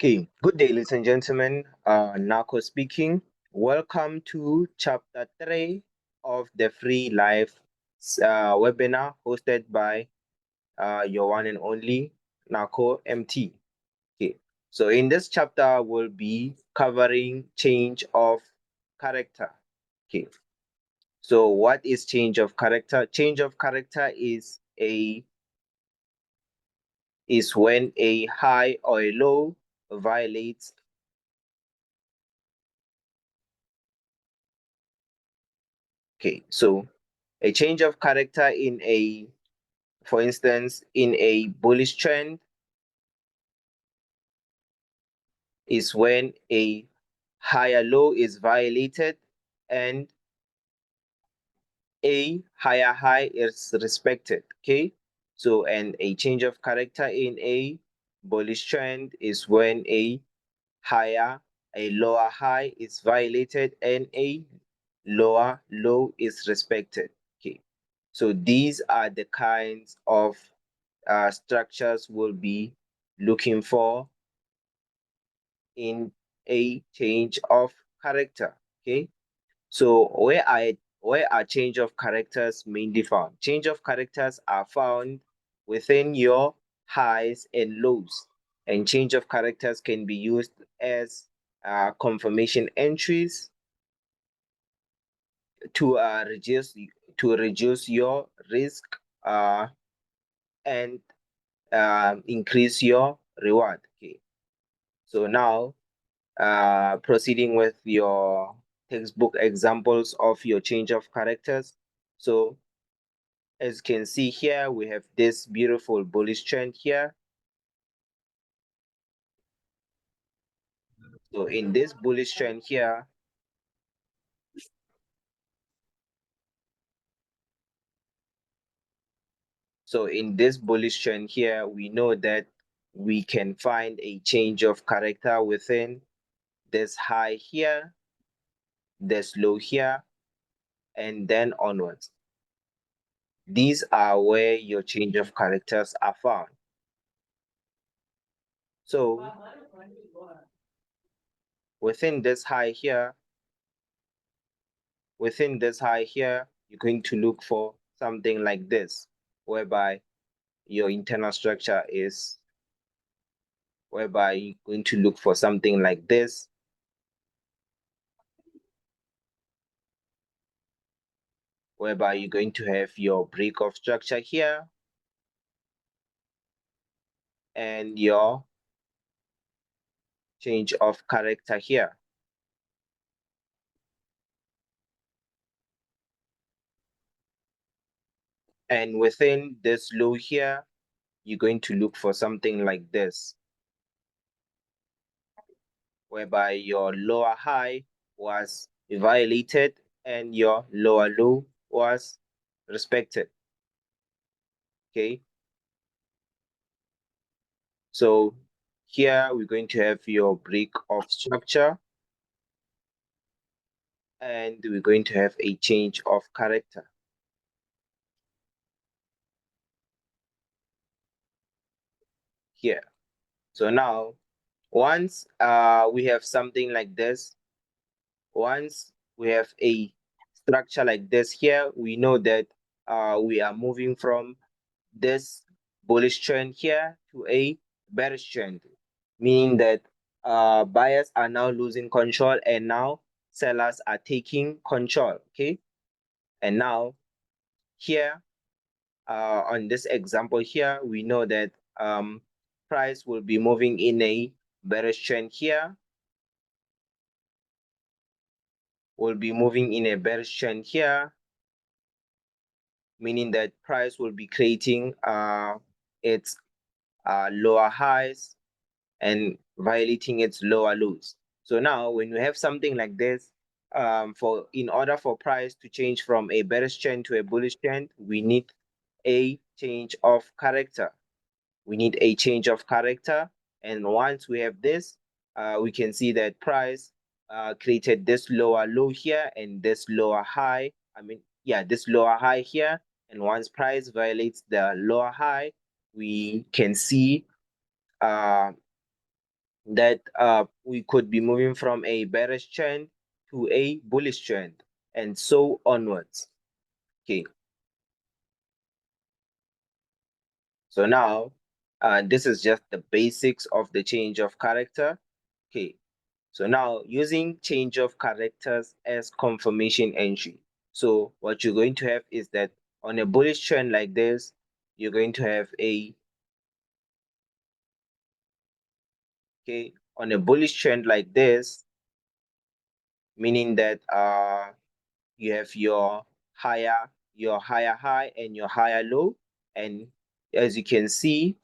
Okay, good day, ladies and gentlemen. Narko speaking. Welcome to chapter 3 of the free live webinar hosted by your one and only Narko.MT. Okay, so in this chapter, we'll be covering change of character. Okay, so what is change of character? Change of character is when a high or a low violates. Okay, so a change of character for instance, in a bullish trend is when a higher low is violated and a higher high is respected. Okay, so and a change of character in a bullish trend is when a lower high is violated and a lower low is respected. Okay, so these are the kinds of structures we'll be looking for in a change of character. Okay, so where are change of characters mainly found? Change of characters are found within your highs and lows, and change of characters can be used as confirmation entries to reduce your risk and increase your reward. Okay, so now proceeding with your textbook examples of your change of characters. So as you can see here, we have this beautiful bullish trend here. So in this bullish trend here, we know that we can find a change of character within this high here, this low here, and then onwards. These are where your change of characters are found. So within this high here, you're going to look for something like this, whereby your internal structure is, whereby you're going to look for something like this, whereby you're going to have your break of structure here and your change of character here. And within this low here, you're going to look for something like this, whereby your lower high was violated and your lower low was respected. Okay, so here we're going to have your break of structure and we're going to have a change of character here. So now once we have something like this, once we have a structure like this here, we know that we are moving from this bullish trend here to a bearish trend, meaning that buyers are now losing control and now sellers are taking control. Okay, and now here on this example here, we know that price will be moving in a bearish trend here, will be moving in a bearish trend here, meaning that price will be creating its lower highs and violating its lower lows. So now when you have something like this, in order for price to change from a bearish trend to a bullish trend, we need a change of character. We need a change of character. And once we have this, we can see that price created this lower low here and this lower high. This lower high here. And once price violates the lower high, we can see that we could be moving from a bearish trend to a bullish trend and so onwards. Okay. So now this is just the basics of the change of character. Okay. So now using change of characters as confirmation entry. So what you're going to have is that on a bullish trend like this, you're going to have on a bullish trend like this, meaning that you have your higher high and your higher low, and as you can see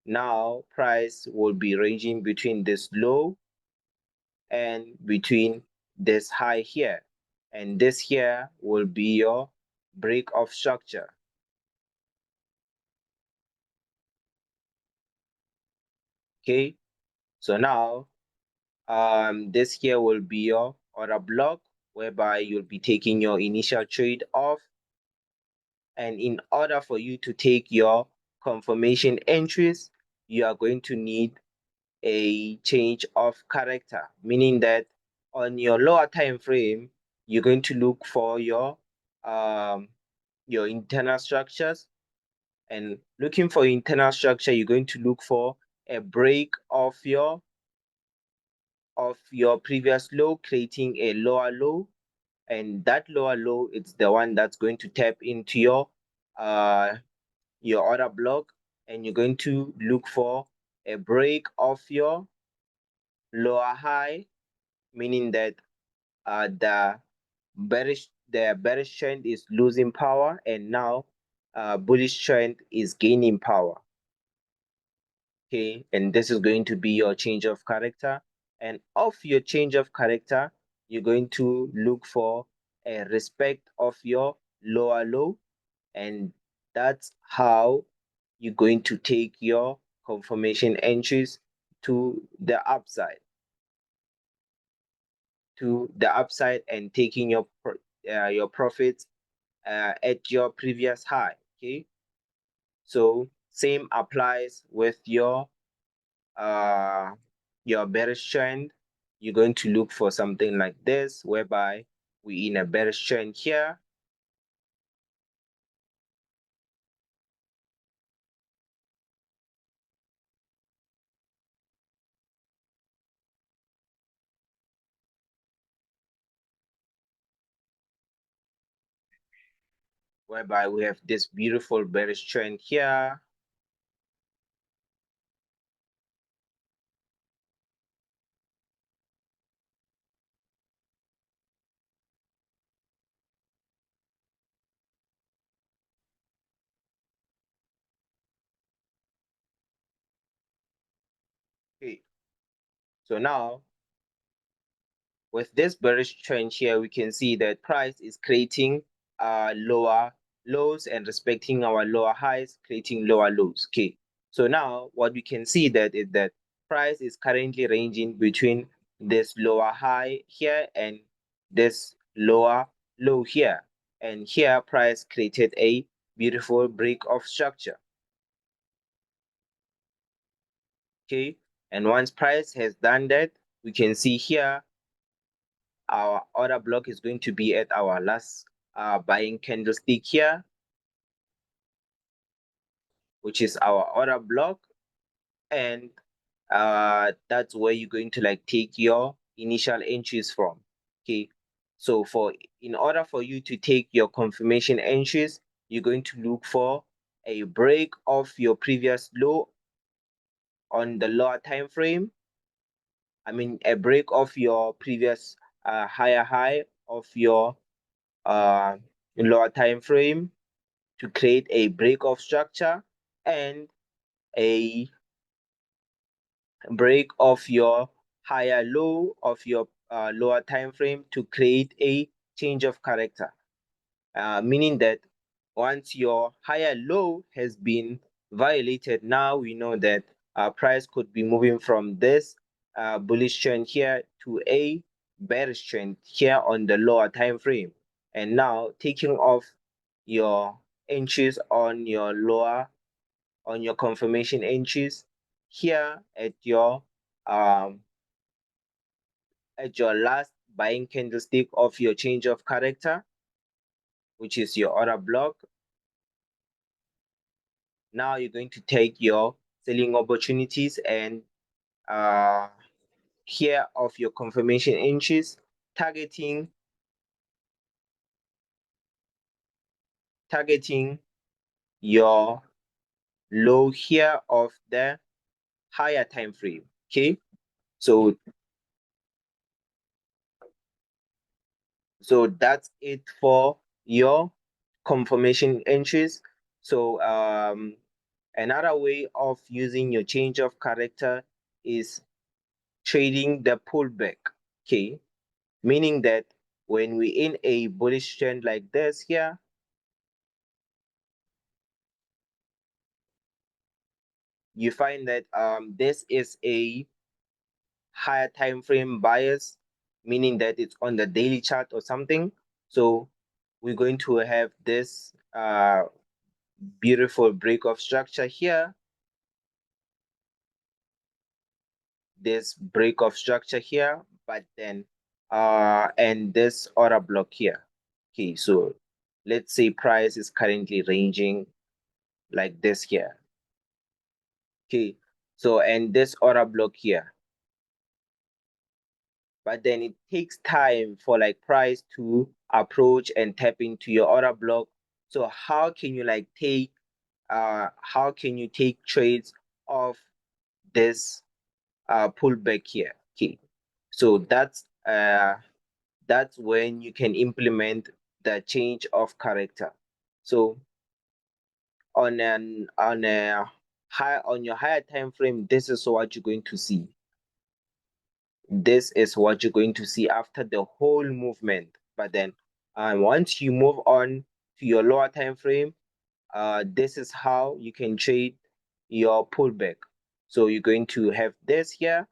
now, price will be ranging between this low and between this high here, and this here will be your break of structure. Okay, so now this here will be your order block, whereby you'll be taking your initial trade off, and in order for you to take your confirmation entries, you are going to need a change of character, meaning that on your lower time frame, you're going to look for your internal structures, and looking for internal structure, you're going to look for a break of your previous low, creating a lower low, and that lower low, it's the one that's going to tap into your order block, and you're going to look for a break of your lower high, meaning that the bearish trend is losing power, and now bullish trend is gaining power. Okay, and this is going to be your change of character, and of your change of character, you're going to look for a respect of your lower low, and that's how you're going to take your confirmation entries to the upside and taking your profits at your previous high. Okay, so same applies with your bearish trend. You're going to look for something like this, whereby we're in a bearish trend here, whereby we have this beautiful bearish trend here. Okay, so now with this bearish trend here, we can see that price is creating lower lows and respecting our lower highs, creating lower lows. Okay, so now what we can see that is that price is currently ranging between this lower high here and this lower low here, and here price created a beautiful break of structure. Okay, and once price has done that, we can see here our order block is going to be at our last buying candlestick here, which is our order block, and that's where you're going to like take your initial entries from. Okay, so in order for you to take your confirmation entries, you're going to look for a break of your previous low on the lower time frame. I mean, a break of your previous higher high of your lower time frame to create a break of structure, and a break of your higher low of your lower time frame to create a change of character, meaning that once your higher low has been violated, now we know that price could be moving from this bullish trend here to a bearish trend here on the lower time frame, and now taking off your entries on your confirmation entries here at your at your last buying candlestick of your change of character, which is your order block. Now you're going to take your selling opportunities and here of your confirmation entries, targeting your low here of the higher time frame. Okay, so that's it for your confirmation entries. So another way of using your change of character is trading the pullback. Okay, meaning that when we're in a bullish trend like this here, you find that this is a higher time frame bias, meaning that it's on the daily chart or something. So we're going to have this beautiful break of structure here, this break of structure here, but then and this order block here. Okay, so let's say price is currently ranging like this here. Okay, so and this order block here, but then it takes time for like price to approach and tap into your order block. So how can you like take how can you take trades of this pullback here? Okay, so that's when you can implement the change of character. So on your higher time frame, this is what you're going to see. This is what you're going to see after the whole movement. But then once you move on to your lower time frame, this is how you can trade your pullback. So you're going to have this here.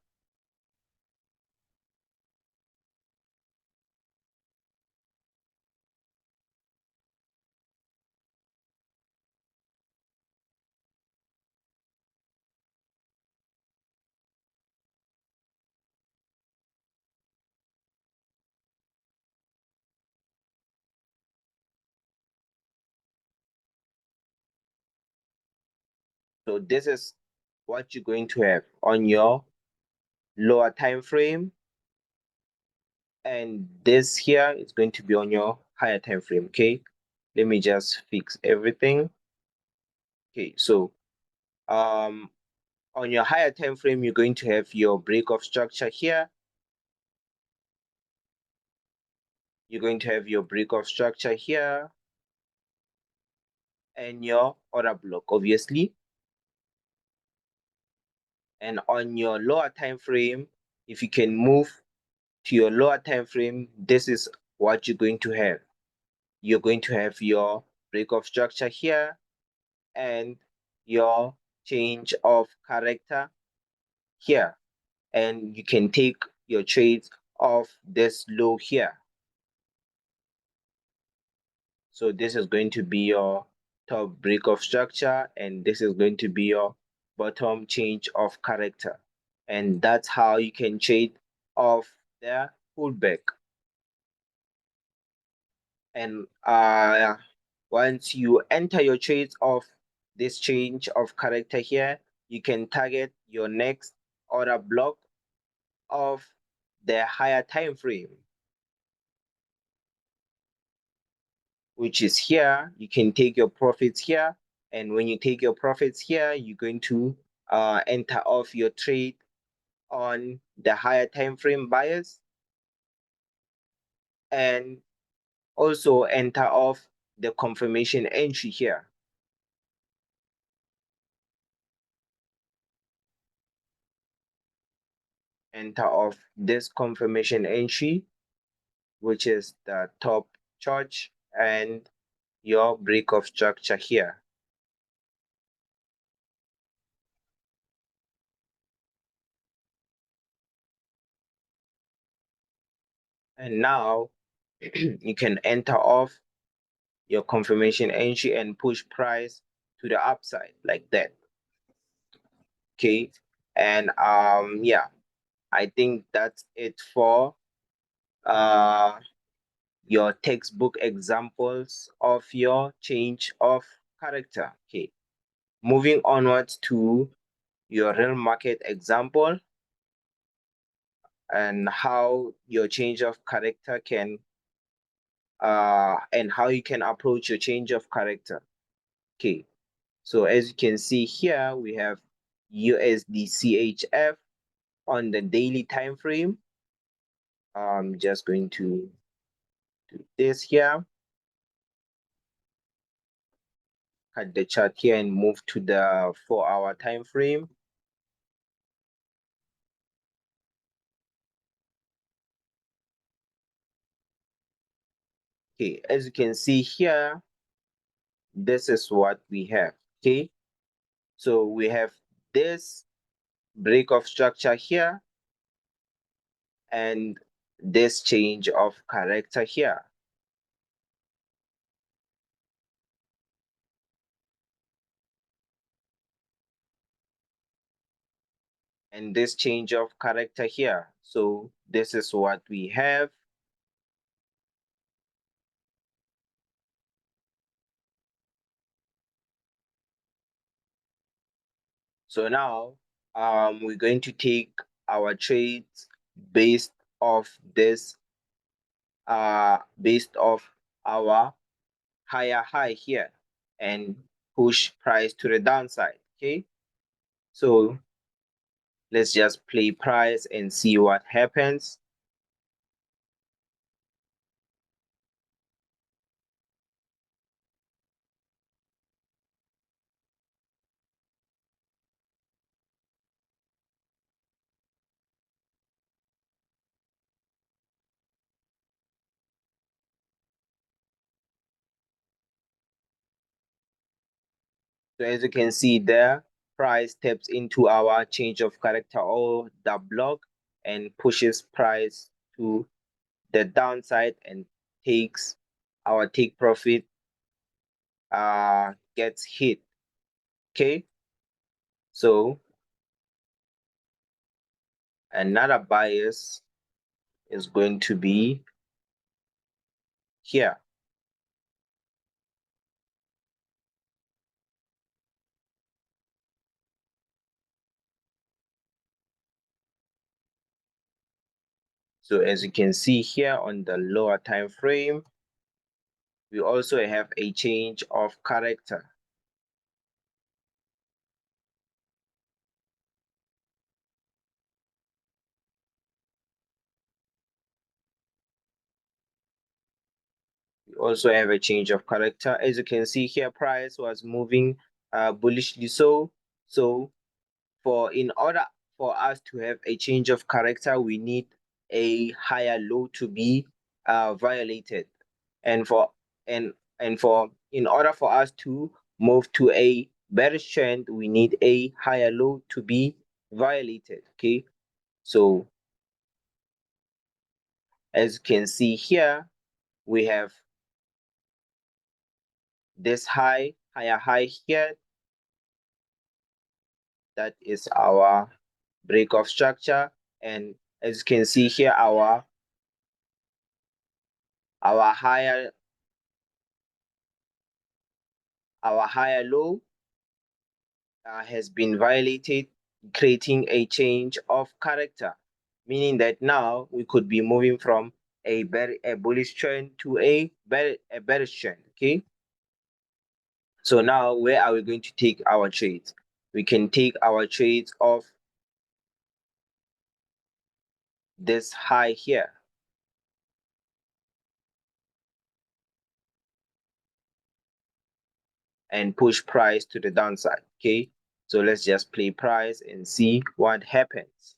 So this is what you're going to have on your lower time frame, and this here is going to be on your higher time frame. Okay, let me just fix everything. Okay, so on your higher time frame, you're going to have your break of structure here. You're going to have your break of structure here and your order block, obviously. And on your lower time frame, if you can move to your lower time frame, this is what you're going to have. You're going to have your break of structure here and your change of character here. And you can take your trades off this low here. So this is going to be your top break of structure, and this is going to be your bottom change of character. And that's how you can trade off the pullback. And once you enter your trades of this change of character here, you can target your next order block of the higher time frame, which is here. You can take your profits here, and when you take your profits here, you're going to enter off your trade on the higher time frame bias, and also enter off the confirmation entry here. Enter off this confirmation entry, which is the top chart and your break of structure here. And now you can enter off your confirmation entry and push price to the upside like that. Okay, and yeah, I think that's it for your textbook examples of your change of character. Okay, moving onwards to your real market example and how your change of character can and how you can approach your change of character. Okay, so as you can see here, we have USDCHF on the daily time frame. I'm just going to do this here, cut the chart here and move to the 4-hour time frame. Okay, as you can see here, this is what we have. Okay, so we have this break of structure here and this change of character here. And this change of character here. So this is what we have. So now we're going to take our trades based off this based off our higher high here and push price to the downside. Okay, so let's just play price and see what happens. So as you can see there, price steps into our change of character or the block and pushes price to the downside and takes our take profit gets hit. Okay, so another bias is going to be here. So as you can see here on the lower time frame, we also have a change of character. We also have a change of character. As you can see here, price was moving bullishly. So in order for us to have a change of character, we need a higher low to be violated, and in order for us to move to a bearish trend, we need a higher low to be violated. Okay, so as you can see here, we have this higher high here. That is our break of structure, and as you can see here, our higher low has been violated, creating a change of character, meaning that now we could be moving from a bullish trend to a bearish trend. Okay, so now where are we going to take our trades? We can take our trades of this high here and push price to the downside. Okay, so let's just play price and see what happens.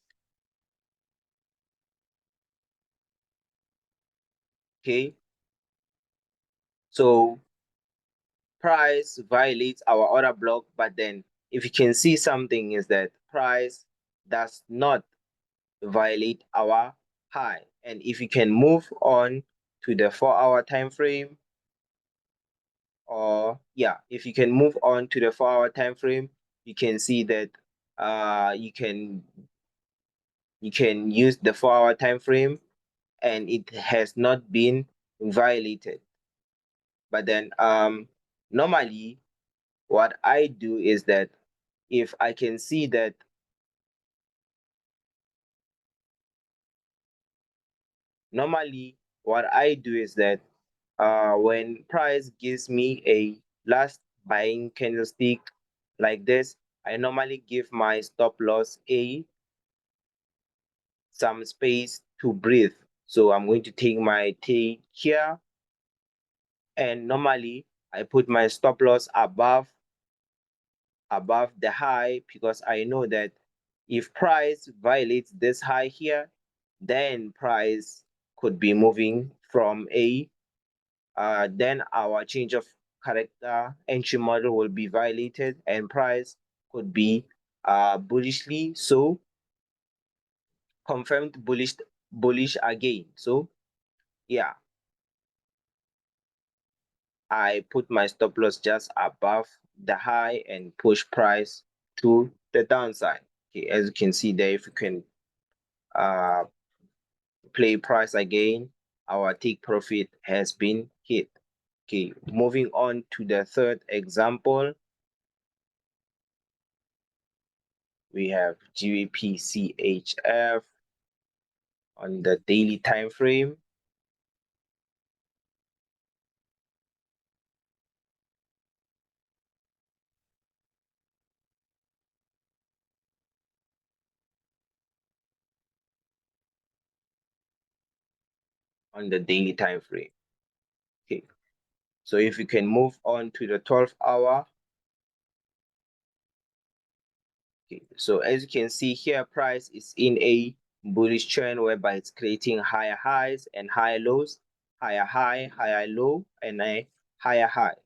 Okay, so price violates our order block, but then if you can see something is that price does not violate our high. And if you can move on to the 4-hour time frame, or yeah, if you can move on to the 4-hour time frame, you can see that you can you can use the 4-hour time frame, and it has not been violated. But then normally what I do is that if I can see that normally what I do is that when price gives me a last buying candlestick like this, I normally give my stop loss some space to breathe. So I'm going to take my T here, and normally I put my stop loss above the high, because I know that if price violates this high here, then price could be moving from then our change of character entry model will be violated, and price could be bullishly so confirmed bullish again. So yeah, I put my stop loss just above the high and push price to the downside. Okay, as you can see there, if you can play price again, our take profit has been hit. Okay, moving on to the third example, we have GBPCHF on the daily time frame. On the daily time frame. Okay, so if you can move on to the 12-hour. Okay, so as you can see here, price is in a bullish trend whereby it's creating higher highs and higher lows, higher high, higher low, and a higher high.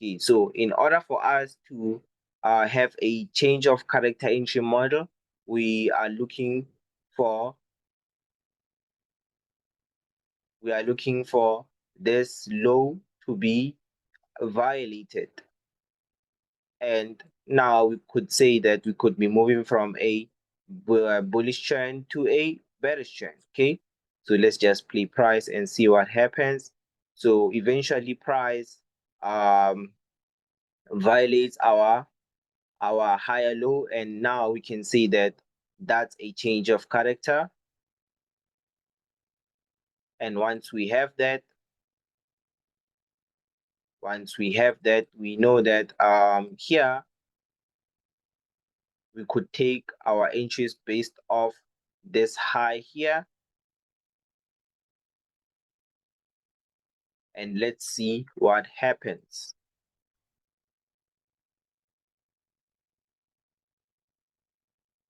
Okay, so in order for us to have a change of character entry model, we are looking for this low to be violated. And now we could say that we could be moving from a bullish trend to a bearish trend. Okay, so let's just play price and see what happens. So eventually price violates our higher low, and now we can see that that's a change of character. And once we have that, we know that here we could take our entries based off this high here, and let's see what happens.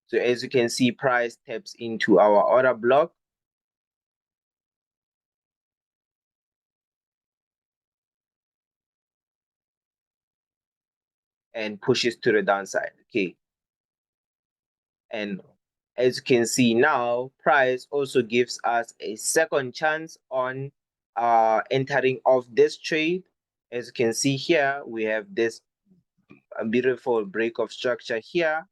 So as you can see, price taps into our order block, and pushes to the downside. Okay, and as you can see now, price also gives us a second chance on entering of this trade. As you can see here, we have this beautiful break of structure here,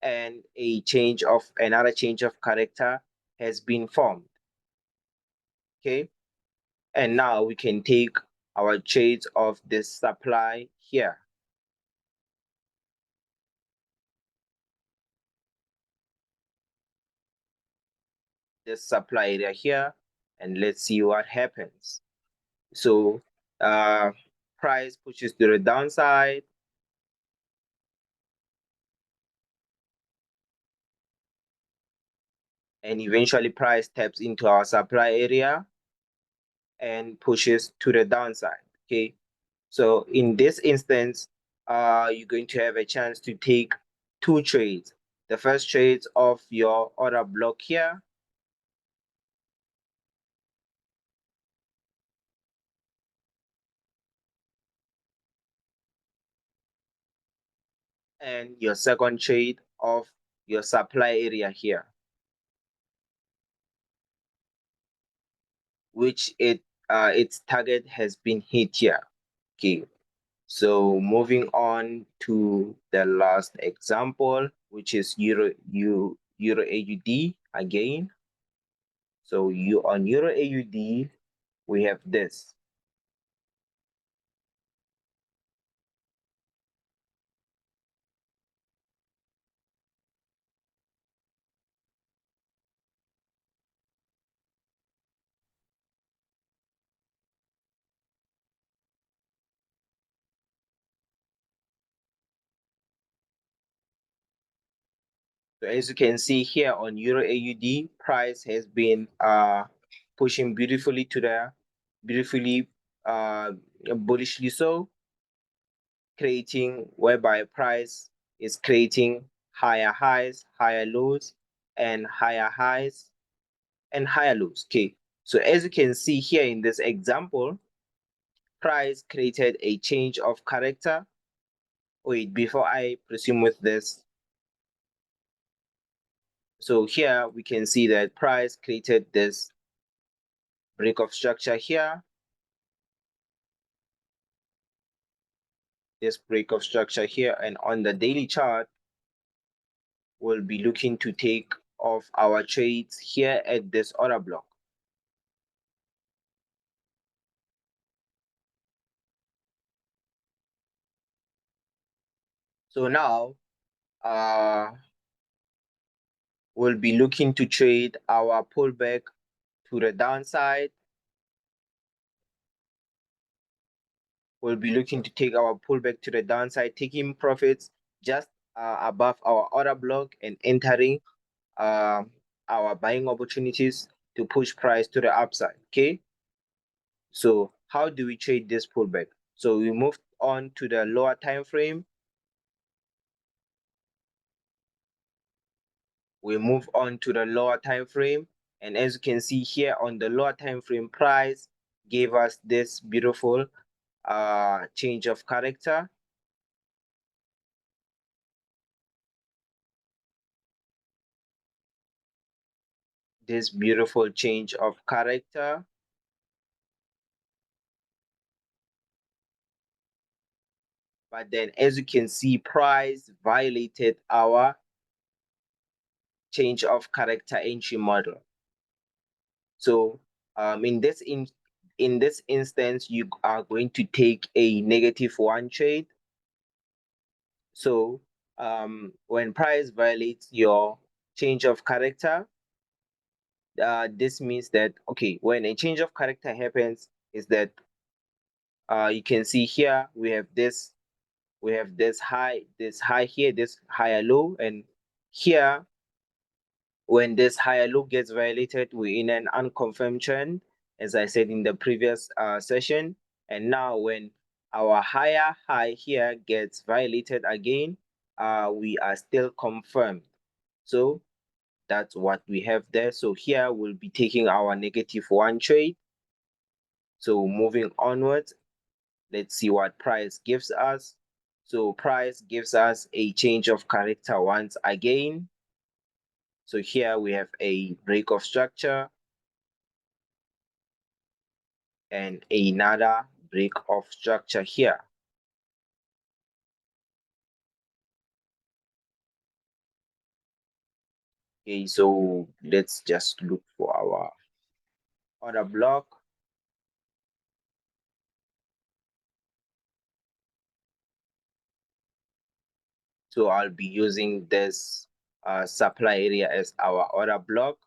and another change of character has been formed. Okay, and now we can take our trades of this supply here. This supply area here, and let's see what happens. So price pushes to the downside, and eventually price taps into our supply area and pushes to the downside. Okay, so in this instance, you're going to have a chance to take two trades. The first trade of your order block here, and your second trade of your supply area here, which its target has been hit here. Okay, so moving on to the last example, which is Euro AUD again. So on Euro AUD, we have this. So as you can see here on Euro AUD, price has been pushing beautifully to the bullishly so, creating whereby price is creating higher highs, higher lows, and higher highs and higher lows. Okay, so as you can see here in this example, price created a change of character. Wait, before I proceed with this, so here we can see that price created this break of structure here, this break of structure here, and on the daily chart, we'll be looking to take off our trades here at this order block. So now we'll be looking to trade our pullback to the downside. We'll be looking to take our pullback to the downside, taking profits just above our order block and entering our buying opportunities to push price to the upside. Okay, so how do we trade this pullback? So we moved on to the lower time frame. We move on to the lower time frame, and as you can see here on the lower time frame, price gave us this beautiful change of character. This beautiful change of character. But then as you can see, price violated our change of character entry model. So in this instance, you are going to take a -1 trade. So when price violates your change of character, this means that, okay, when a change of character happens, is that you can see here we have this high here, this higher low, and here when this higher low gets violated, we're in an unconfirmed trend, as I said in the previous session. And now when our higher high here gets violated again, we are still confirmed. So that's what we have there. So here we'll be taking our -1 trade. So moving onwards, let's see what price gives us. So price gives us a change of character once again. So here we have a break of structure and another break of structure here. Okay, so let's just look for our order block. So I'll be using this supply area as our order block,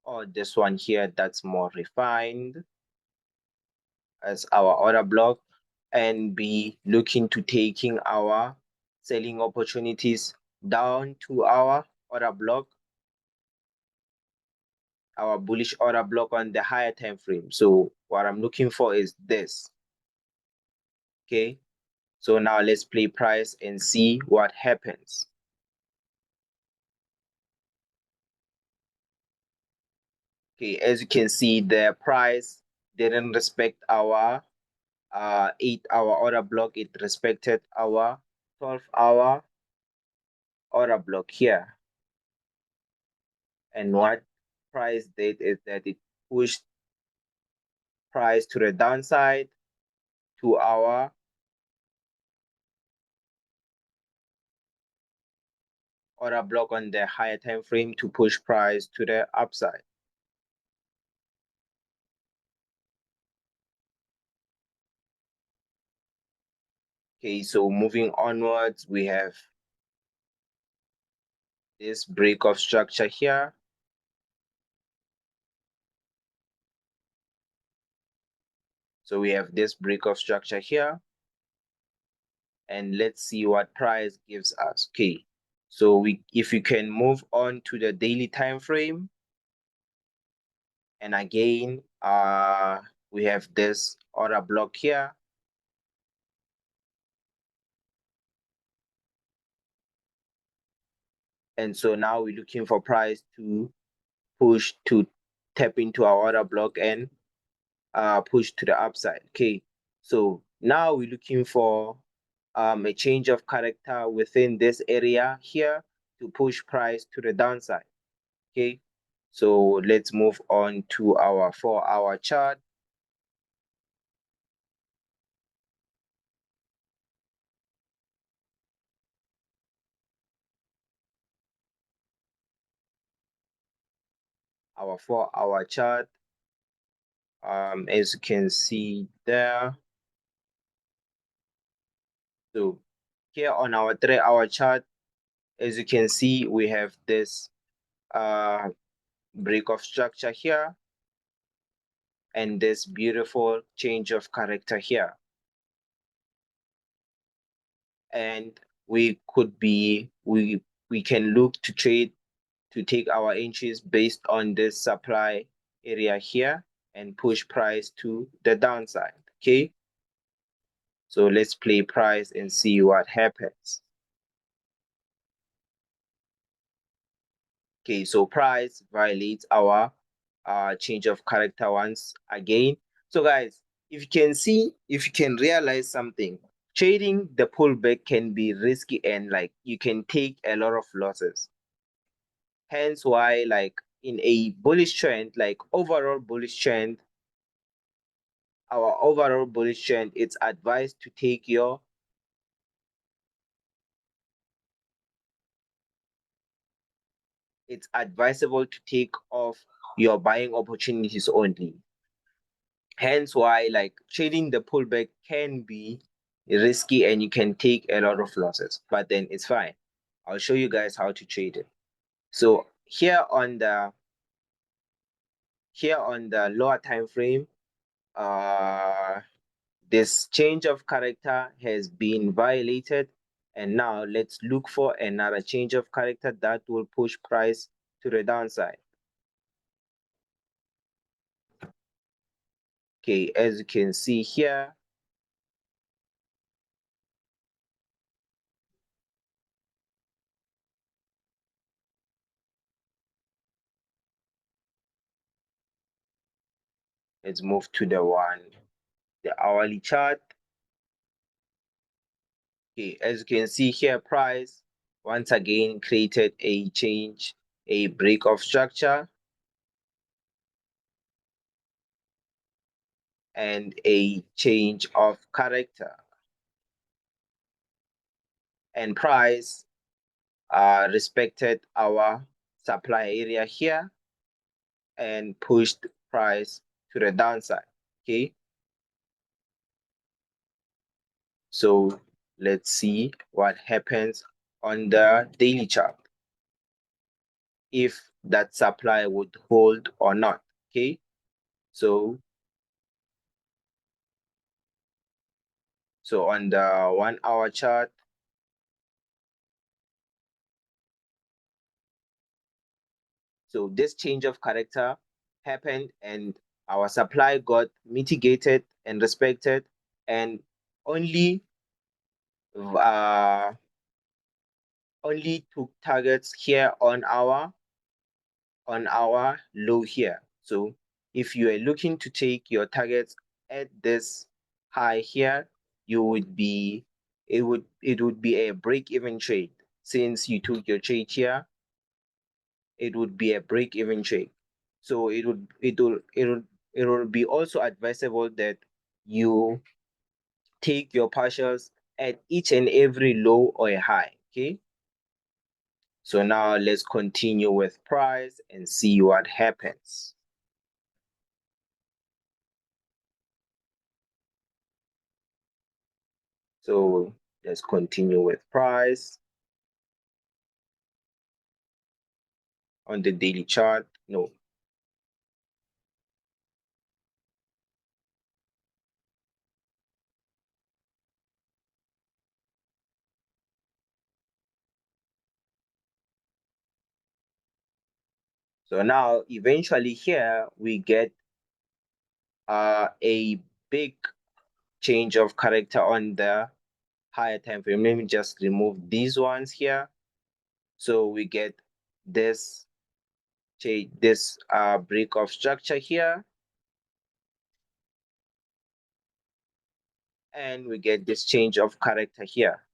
or this one here that's more refined as our order block, and be looking to taking our selling opportunities down to our order block, our bullish order block on the higher time frame. So what I'm looking for is this. Okay, so now let's play price and see what happens. Okay, as you can see, the price didn't respect our 8-hour order block. It respected our 12-hour order block here. And what price did is that it pushed price to the downside to our order block on the higher time frame to push price to the upside. Okay, so moving onwards, we have this break of structure here. So we have this break of structure here. And let's see what price gives us. Okay, so if you can move on to the daily time frame, and again, we have this order block here. And so now we're looking for price to push to tap into our order block and push to the upside. Okay, so now we're looking for a change of character within this area here to push price to the downside. Okay, so let's move on to our 4-hour chart. Our 4-hour chart, as you can see there. So here on our 3-hour chart, as you can see, we have this break of structure here and this beautiful change of character here. And we can look to trade to take our entries based on this supply area here and push price to the downside. Okay, so let's play price and see what happens. Okay, so price violates our change of character once again. So guys, if you can see, if you can realize something, trading the pullback can be risky and like you can take a lot of losses. Hence why like in a bullish trend, like overall bullish trend, our overall bullish trend, it's advised to take your it's advisable to take off your buying opportunities only. Hence why like trading the pullback can be risky and you can take a lot of losses, but then it's fine. I'll show you guys how to trade it. So here on the lower time frame, this change of character has been violated, and now let's look for another change of character that will push price to the downside. Okay, as you can see here, let's move to the hourly chart. Okay, as you can see here, price once again created a break of structure and a change of character. And price respected our supply area here and pushed price to the downside. Okay, so let's see what happens on the daily chart, if that supply would hold or not. Okay, so on the 1-hour chart, so this change of character happened and our supply got mitigated and respected, and only took targets here on our low here. So if you are looking to take your targets at this high here, you would be it would be a break-even trade. Since you took your trade here, it would be a break-even trade. So it will be also advisable that you take your partials at each and every low or a high. Okay, So now let's continue with price and see what happens. So let's continue with price on the daily chart. No. So now eventually here we get a big change of character on the higher time frame. Let me just remove these ones here. So we get this change, this break of structure here, and we get this change of character here.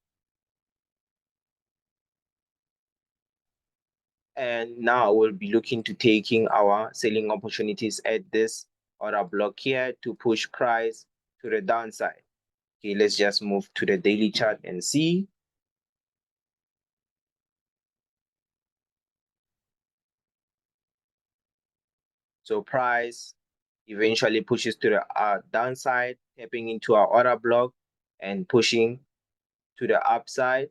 And now we'll be looking to taking our selling opportunities at this order block here to push price to the downside. Okay, let's just move to the daily chart and see. So price eventually pushes to the downside, tapping into our order block and pushing to the upside.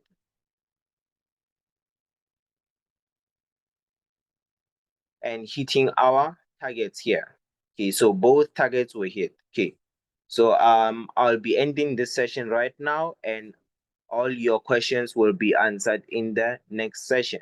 And hitting our targets here. Okay, so both targets were hit. Okay, so I'll be ending this session right now, and all your questions will be answered in the next session.